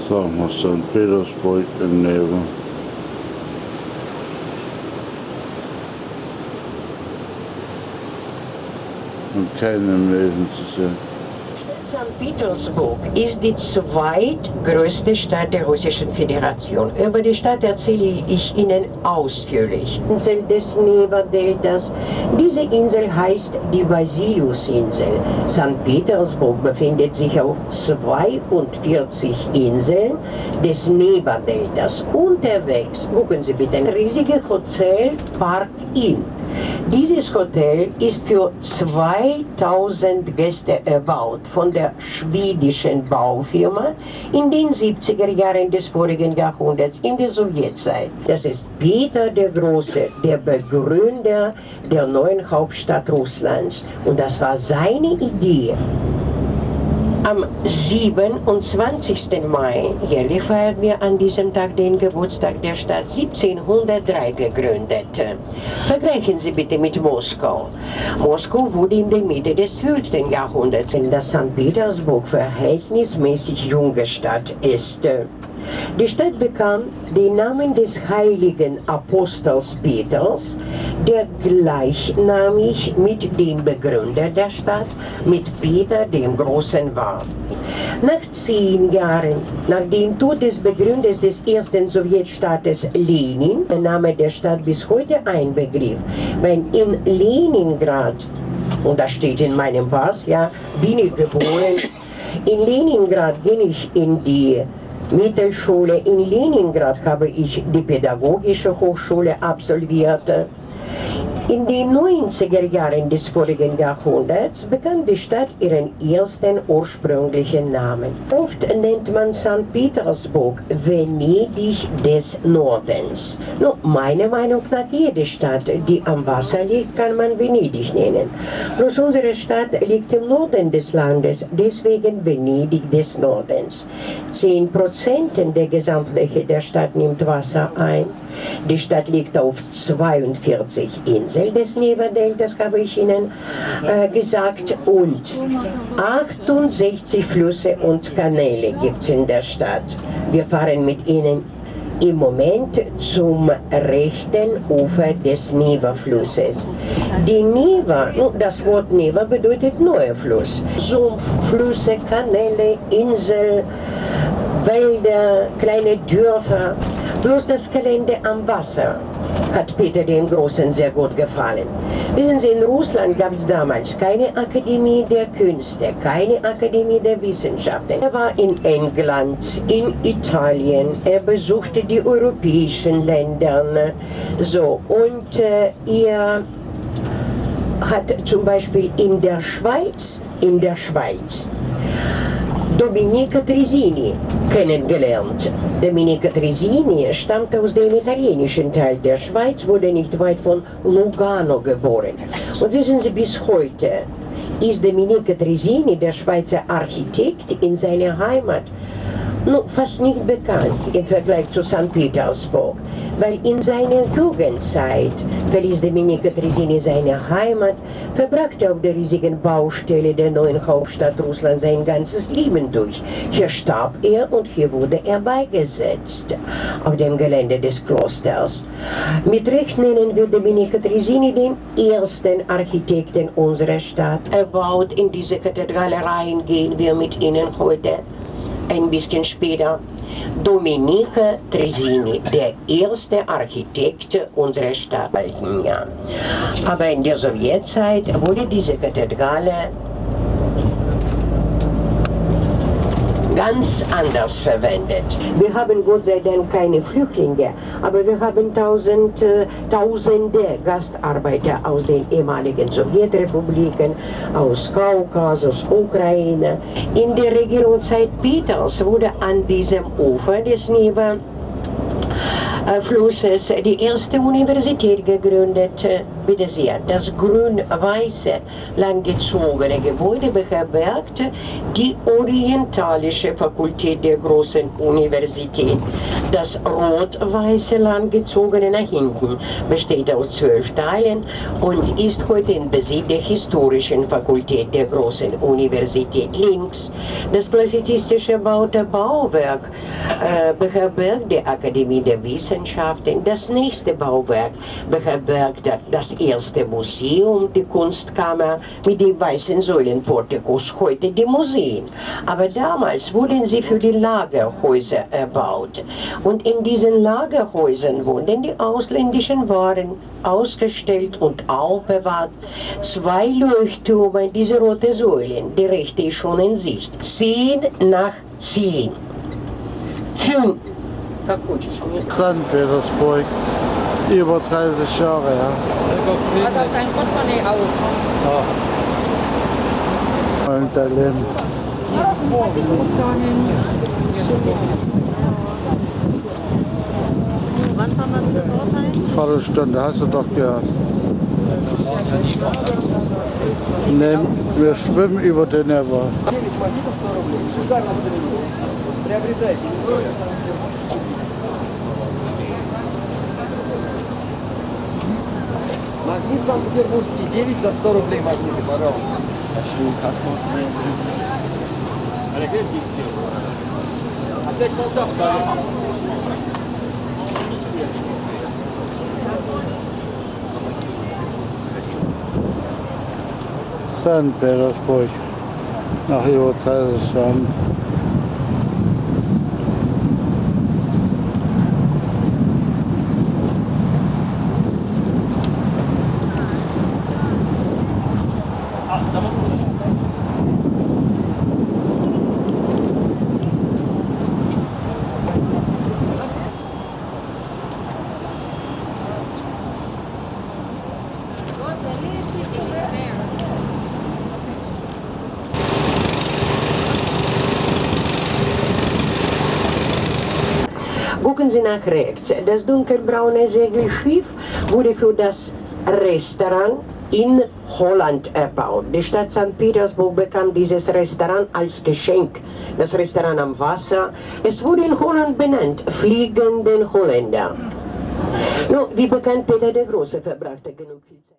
Sagen wir St. Petersburg in Neva. Und keine Mädchen zu sehen. St. Petersburg ist die zweitgrößte Stadt der Russischen Föderation. Über die Stadt erzähle ich Ihnen ausführlich. Insel des Neva-Deltas. Diese Insel heißt die Vasiliusinsel. St. Petersburg befindet sich auf 42 Inseln des Neva-Deltas. Unterwegs, gucken Sie bitte, ein riesiges Hotel Park Inn. Dieses Hotel ist für 2000 Gäste erbaut von der schwedischen Baufirma in den 70er Jahren des vorigen Jahrhunderts in der Sowjetzeit. Das ist Peter der Große, der Begründer der neuen Hauptstadt Russlands. Und das war seine Idee. Am 27. Mai, jährlich feiern wir an diesem Tag den Geburtstag der Stadt 1703 gegründet. Vergleichen Sie bitte mit Moskau. Moskau wurde in der Mitte des 12. Jahrhunderts, in der St. Petersburg verhältnismäßig junge Stadt ist. Die Stadt bekam den Namen des heiligen Apostels Peters, der gleichnamig mit dem Begründer der Stadt, mit Peter dem Großen war. Nach 10 Jahren, nach dem Tod des Begründers des ersten Sowjetstaates Lenin, der Name der Stadt bis heute ein Begriff, weil in Leningrad, und das steht in meinem Pass, ja, bin ich geboren, in Leningrad ging ich in die Mittelschule. In Leningrad habe ich die Pädagogische Hochschule absolviert. In den 90er Jahren des vorigen Jahrhunderts bekam die Stadt ihren ersten ursprünglichen Namen. Oft nennt man St. Petersburg Venedig des Nordens. Nur meiner Meinung nach, jede Stadt, die am Wasser liegt, kann man Venedig nennen. Bloß unsere Stadt liegt im Norden des Landes, deswegen Venedig des Nordens. 10% der Gesamtfläche der Stadt nimmt Wasser ein. Die Stadt liegt auf 42 Inseln des Neva-Deltas, habe ich Ihnen gesagt, und 68 Flüsse und Kanäle gibt es in der Stadt. Wir fahren mit Ihnen im Moment zum rechten Ufer des Neva-Flusses. Die Neva, das Wort Neva bedeutet neuer Fluss. Sumpf, Flüsse, Kanäle, Insel, Wälder, kleine Dörfer. Bloß das Gelände am Wasser hat Peter dem Großen sehr gut gefallen. Wissen Sie, in Russland gab es damals keine Akademie der Künste, keine Akademie der Wissenschaften. Er war in England, in Italien, er besuchte die europäischen Länder. So, und er hat zum Beispiel in der Schweiz, Dominica Tresini kennengelernt. Dominica Tresini stammt aus dem italienischen Teil der Schweiz, wurde nicht weit von Lugano geboren. Und wissen Sie, bis heute ist Dominica Tresini, der Schweizer Architekt, in seiner Heimat fast nicht bekannt im Vergleich zu St. Petersburg, weil in seiner Jugendzeit verließ Dominica Tresini seine Heimat, verbrachte auf der riesigen Baustelle der neuen Hauptstadt Russlands sein ganzes Leben durch. Hier starb er und hier wurde er beigesetzt, auf dem Gelände des Klosters. Mit Recht nennen wir Dominica Tresini den ersten Architekten unserer Stadt. Erbaut in diese Kathedrale rein gehen wir mit Ihnen heute. Ein bisschen später, Dominica Tresini, der erste Architekt unserer Stadt. Ja. Aber in der Sowjetzeit wurde diese Kathedrale ganz anders verwendet. Wir haben Gott sei Dank keine Flüchtlinge, aber wir haben tausende Gastarbeiter aus den ehemaligen Sowjetrepubliken, aus Kaukasus, Ukraine. In der Regierungszeit Peters wurde an diesem Ufer des Neva Flusses die erste Universität gegründet. bitte sehr, das grün-weiße, langgezogene Gebäude beherbergte die orientalische Fakultät der großen Universität. Das rot-weiße, langgezogene nach hinten besteht aus 12 Teilen und ist heute in Besitz der historischen Fakultät der großen Universität. Links das klassizistische erbaute Bauwerk beherbergt die Akademie der Wissenschaften. Das nächste Bauwerk beherbergt das erste Museum, die Kunstkammer mit den weißen Säulenportikos, heute die Museen. Aber damals wurden sie für die Lagerhäuser erbaut. Und in diesen Lagerhäusern wurden die ausländischen Waren ausgestellt und aufbewahrt. 2 Leuchttürme, diese rote Säulen, die rechte ist schon in Sicht. 10 nach 10. 5. St. Petersburg, über 30 Jahre, ja. Was auf dein Portemonnaie auf? Und da leben. Wann soll man wieder raus sein? Viertelstunde, hast du doch gehört. Nee, wir schwimmen über den Neckar. Магнит Санкт-Петербургский 9 за 100 рублей магниты, пожалуйста. Опять Полтавская. St. Petersburg, nach über 30 Jahren. Gucken Sie nach rechts. Das dunkelbraune Segelschiff wurde für das Restaurant in Holland erbaut. Die Stadt St. Petersburg bekam dieses Restaurant als Geschenk. Das Restaurant am Wasser. Es wurde in Holland benannt, Fliegenden Holländer. Nun, wie bekannt, Peter der Große verbrachte genug viel Zeit.